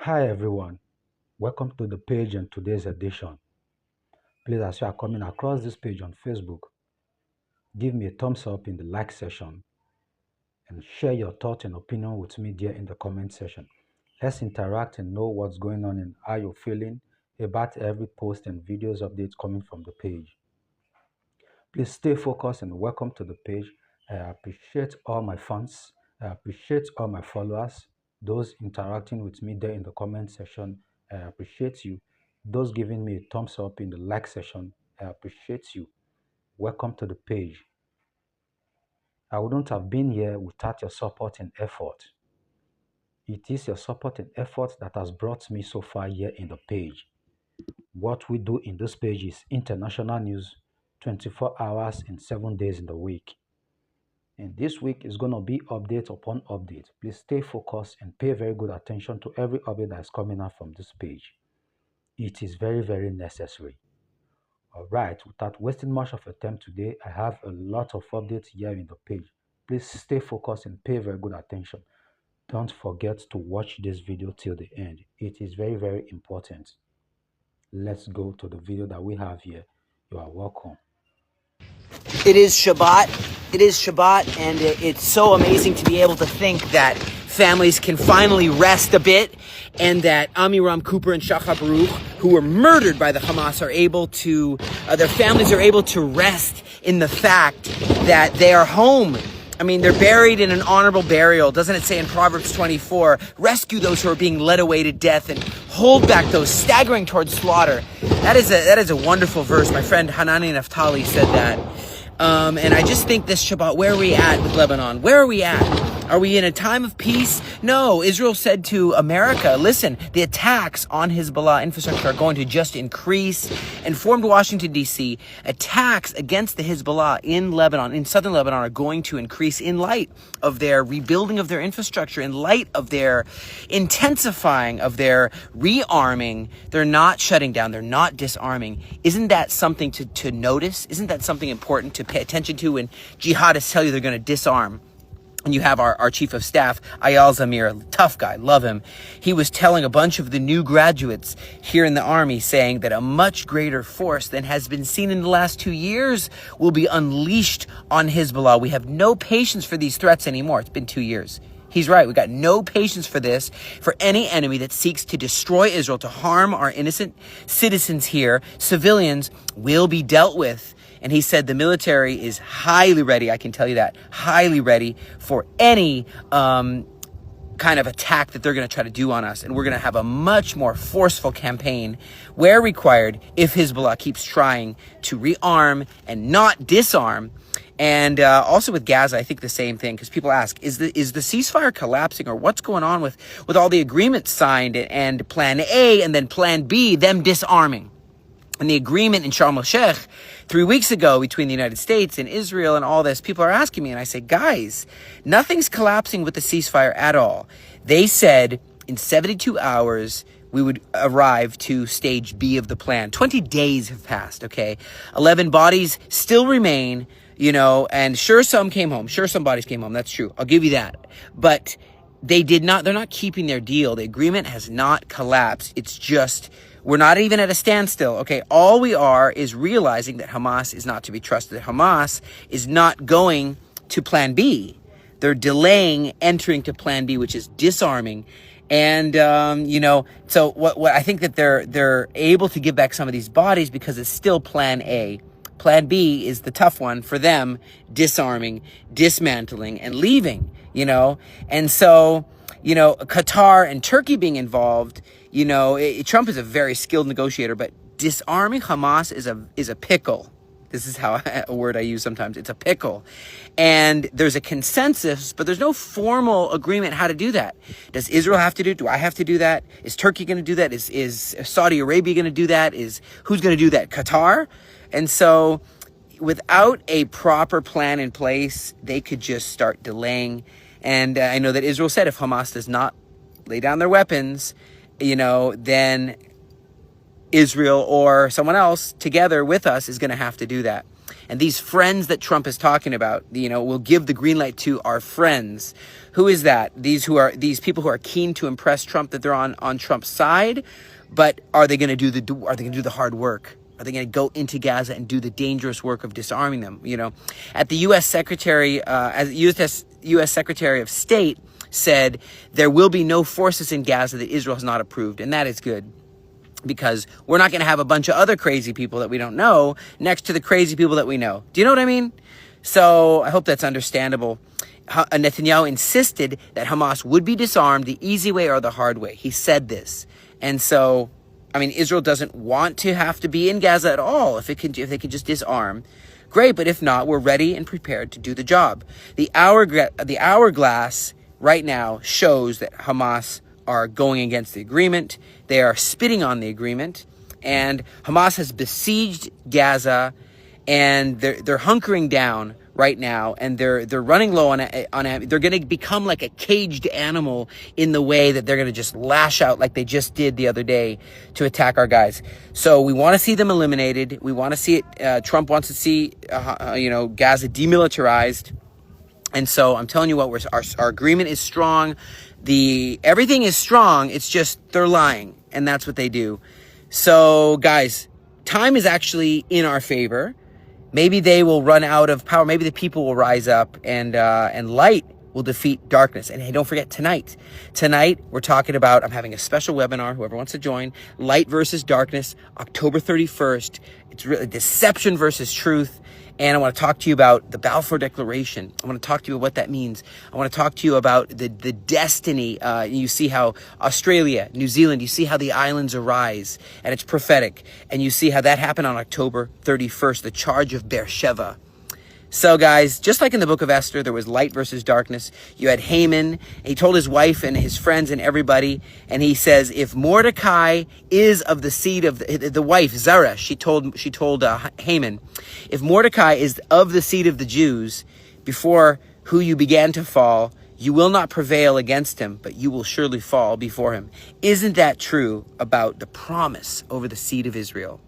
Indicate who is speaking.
Speaker 1: Hi everyone, welcome to the page and today's edition. Please, as you are coming across this page on Facebook, give me a thumbs up in the like section and share your thoughts and opinion with me there in the comment section. Let's interact and know what's going on and how you're feeling about every post and videos updates coming from the page. Please stay focused and welcome to the page. I appreciate all my fans. I appreciate all my followers, those interacting with me there in the comment section. I appreciate you. Those giving me a thumbs up in the like section. I appreciate you. Welcome to the page. I wouldn't have been here without your support and effort. It is your support and effort that has brought me so far here in the page. What we do in this page is international news, 24 hours and 7 days in the week. And this week is going to be update upon update. Please stay focused and pay very good attention to every update that is coming out from this page. It is very, very necessary. All right, without wasting much of your time today, I have a lot of updates here in the page. Please stay focused and pay very good attention. Don't forget to watch this video till the end. It is very, very important. Let's go to the video that we have here. You are welcome.
Speaker 2: It is Shabbat. It is Shabbat, and it's so amazing to be able to think that families can finally rest a bit, and that Amiram Cooper and Shachar Baruch, who were murdered by the Hamas, are able to, their families are able to rest in the fact that they are home. I mean, they're buried in an honorable burial. Doesn't it say in Proverbs 24, rescue those who are being led away to death and hold back those staggering towards slaughter? That is a wonderful verse. My friend Hanani Naftali said that. And I just think this Shabbat, where are we at with Lebanon? Where are we at? Are we in a time of peace? No. Israel said to America, listen, the attacks on Hezbollah infrastructure are going to just increase. Informed Washington, D.C., attacks against the Hezbollah in Lebanon, in southern Lebanon, are going to increase in light of their rebuilding of their infrastructure, in light of their intensifying of their rearming. They're not shutting down. They're not disarming. Isn't that something to notice? Isn't that something important to pay attention to when jihadists tell you they're going to disarm? And you have our chief of staff, Ayal Zamir, tough guy, love him. He was telling a bunch of the new graduates here in the army, saying that a much greater force than has been seen in the last 2 years will be unleashed on Hezbollah. We have no patience for these threats anymore. It's been 2 years. He's right. We've got no patience for this, for any enemy that seeks to destroy Israel, to harm our innocent citizens here. Civilians will be dealt with. And he said the military is highly ready, I can tell you that, highly ready for any kind of attack that they're going to try to do on us. And we're going to have a much more forceful campaign where required if Hezbollah keeps trying to rearm and not disarm. And also with Gaza, I think the same thing, because people ask, is the ceasefire collapsing, or what's going on with all the agreements signed and plan A and then plan B, them disarming? And the agreement in Sharm el-Sheikh 3 weeks ago between the United States and Israel and all this, people are asking me, and I say, guys, nothing's collapsing with the ceasefire at all. They said in 72 hours, we would arrive to stage B of the plan. 20 days have passed, okay? 11 bodies still remain, and sure, some came home. Sure, some bodies came home. That's true. I'll give you that. But they're not keeping their deal. The agreement has not collapsed. It's just, we're not even at a standstill, okay? All we are is realizing that Hamas is not to be trusted. Hamas is not going to plan B. They're delaying entering to plan B, which is disarming. And, so what I think that they're able to give back some of these bodies because it's still plan A. Plan B is the tough one for them, disarming, dismantling, and leaving, And so, Qatar and Turkey being involved, Trump is a very skilled negotiator, but disarming Hamas is a pickle. This is a word I use sometimes. It's a pickle. And there's a consensus, but there's no formal agreement how to do that. Does Israel have to do it? Do I have to do that? Is Turkey going to do that? Is Saudi Arabia going to do that? Who's going to do that? Qatar? And so without a proper plan in place, they could just start delaying. And I know that Israel said if Hamas does not lay down their weapons, then Israel or someone else together with us is going to have to do that. And these friends that Trump is talking about, will give the green light to our friends. Who is that? These people who are keen to impress Trump, that they're on Trump's side, but are they going to do the hard work? Are they going to go into Gaza and do the dangerous work of disarming them? At the U.S. Secretary, as U.S. Secretary of State said, there will be no forces in Gaza that Israel has not approved, and that is good. Because we're not going to have a bunch of other crazy people that we don't know next to the crazy people that we know. Do you know what I mean? So I hope that's understandable. Netanyahu insisted that Hamas would be disarmed the easy way or the hard way. He said this. And so, Israel doesn't want to have to be in Gaza at all if they can just disarm. Great, but if not, we're ready and prepared to do the job. The hourglass right now shows that Hamas are going against the agreement. They are spitting on the agreement, and Hamas has besieged Gaza, and they're hunkering down right now, and they're running low on they're going to become like a caged animal in the way that they're going to just lash out like they just did the other day to attack our guys. So we want to see them eliminated. We want to see it. Trump wants to see Gaza demilitarized. And so I'm telling you what, our agreement is strong. Everything is strong. It's just they're lying, and that's what they do. So guys, time is actually in our favor. Maybe they will run out of power. Maybe the people will rise up, and light will defeat darkness. And hey, don't forget tonight we're talking about, I'm having a special webinar, whoever wants to join, Light versus Darkness, October 31st. It's really deception versus truth. And I want to talk to you about the Balfour Declaration. I want to talk to you about what that means. I want to talk to you about the destiny. You see how Australia, New Zealand, you see how the islands arise, and it's prophetic. And you see how that happened on October 31st, the charge of Beersheba. So guys, just like in the book of Esther, there was light versus darkness. You had Haman. He told his wife and his friends and everybody, and he says, if Mordecai is of the seed of the wife, Zeresh, she told Haman, if Mordecai is of the seed of the Jews, before who you began to fall, you will not prevail against him, but you will surely fall before him. Isn't that true about the promise over the seed of Israel?